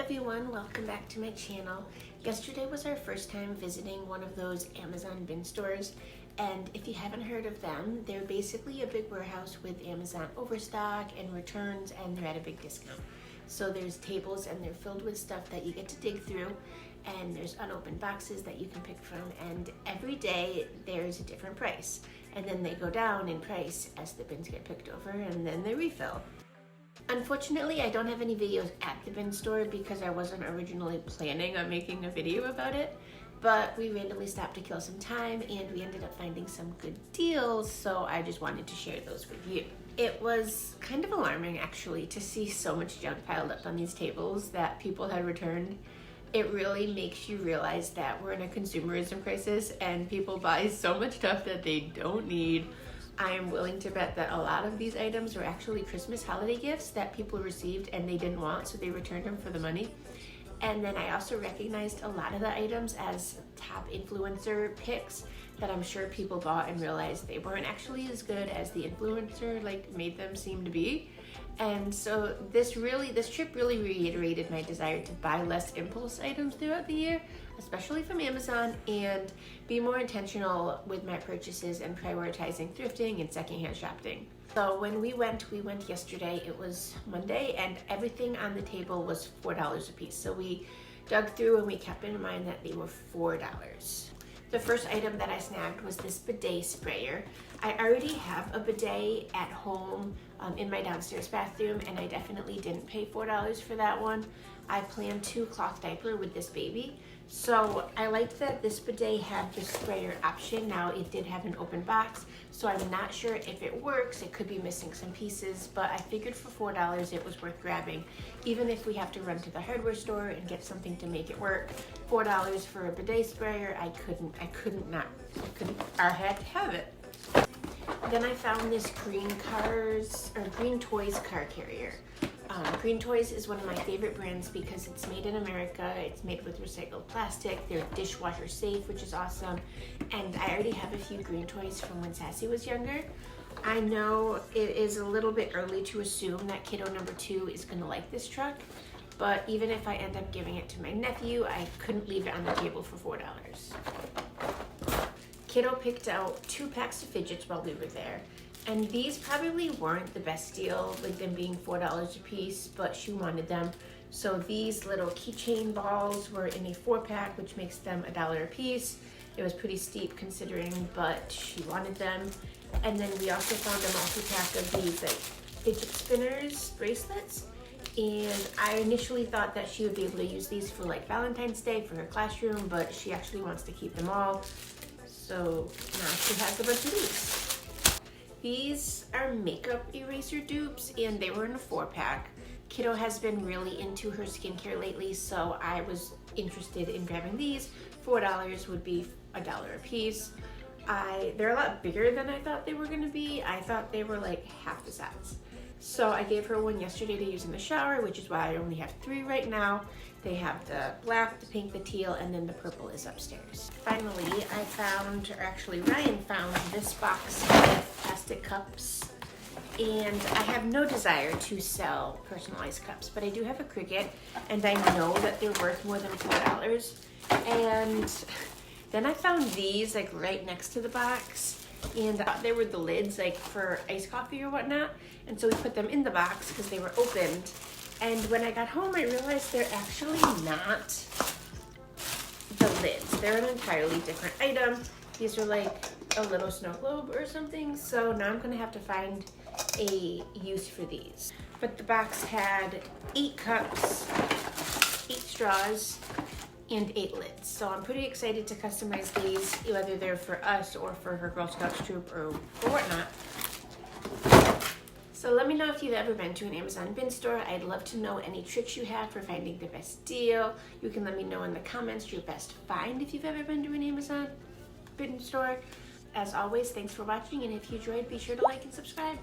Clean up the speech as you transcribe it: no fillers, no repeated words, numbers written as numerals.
everyone, welcome back to my channel. Yesterday was our first time visiting one of those Amazon bin stores, and if you haven't heard of them, they're basically a big warehouse with Amazon overstock and returns, and they're at a big discount. So there's tables and they're filled with stuff that you get to dig through, and there's unopened boxes that you can pick from, and every day there's a different price, and then they go down in price as the bins get picked over and then they refill. Unfortunately, I don't have any videos at the bin store because I wasn't originally planning on making a video about it, but we randomly stopped to kill some time and we ended up finding some good deals, so I just wanted to share those with you. It was kind of alarming actually to see so much junk piled up on these tables that people had returned. It really makes you realize that we're in a consumerism crisis and people buy so much stuff that they don't need. I am willing to bet that a lot of these items were actually Christmas holiday gifts that people received and they didn't want, so they returned them for the money. And then I also recognized a lot of the items as top influencer picks that I'm sure people bought and realized they weren't actually as good as the influencer made them seem to be. And so this trip really reiterated my desire to buy less impulse items throughout the year, especially from Amazon, and be more intentional with my purchases and prioritizing thrifting and secondhand shopping. So when we went yesterday, it was Monday, and everything on the table was $4 a piece. So we dug through and we kept in mind that they were $4. The first item that I snagged was this bidet sprayer. I already have a bidet at home in my downstairs bathroom, and I definitely didn't pay $4 for that one. I plan to cloth diaper with this baby, so I liked that this bidet had the sprayer option. Now it did have an open box, so I'm not sure if it works. It could be missing some pieces, but I figured for $4 it was worth grabbing. Even if we have to run to the hardware store and get something to make it work, $4 for a bidet sprayer, I had to have it. Then I found this Green Toys car carrier. Green Toys is one of my favorite brands because it's made in America, it's made with recycled plastic, they're dishwasher safe, which is awesome, and I already have a few Green Toys from when Sassy was younger. I know it is a little bit early to assume that kiddo number 2 is going to like this truck, but even if I end up giving it to my nephew, I couldn't leave it on the table for $4. Kiddo picked out 2 packs of fidgets while we were there, and these probably weren't the best deal with them being $4 a piece, but she wanted them. So these little keychain balls were in a 4-pack, which makes them $1 a piece. It was pretty steep considering, but she wanted them. And then we also found a multi-pack of these fidget spinners bracelets. And I initially thought that she would be able to use these for Valentine's Day for her classroom, but she actually wants to keep them all. So now she has a bunch of these. These are makeup eraser dupes, and they were in a 4-pack. Kiddo has been really into her skincare lately, so I was interested in grabbing these. $4 would be $1 a piece. They're a lot bigger than I thought they were going to be. I thought they were half the size. So I gave her one yesterday to use in the shower, which is why I only have 3 right now. They have the black, the pink, the teal, and then the purple is upstairs. Finally, Ryan found this box of plastic cups, and I have no desire to sell personalized cups, but I do have a Cricut, and I know that they're worth more than $4. And then I found these right next to the box, and I thought they were the lids for iced coffee or whatnot, and so we put them in the box because they were opened. And when I got home, I realized they're actually not the lids. They're an entirely different item. These are a little snow globe or something, so now I'm gonna have to find a use for these. But the box had 8 cups, 8 straws, and 8 lids. So I'm pretty excited to customize these, whether they're for us or for her Girl Scouts troop or whatnot. So let me know if you've ever been to an Amazon bin store. I'd love to know any tricks you have for finding the best deal. You can let me know in the comments your best find if you've ever been to an Amazon bin store. As always, thanks for watching, and if you enjoyed, be sure to like and subscribe.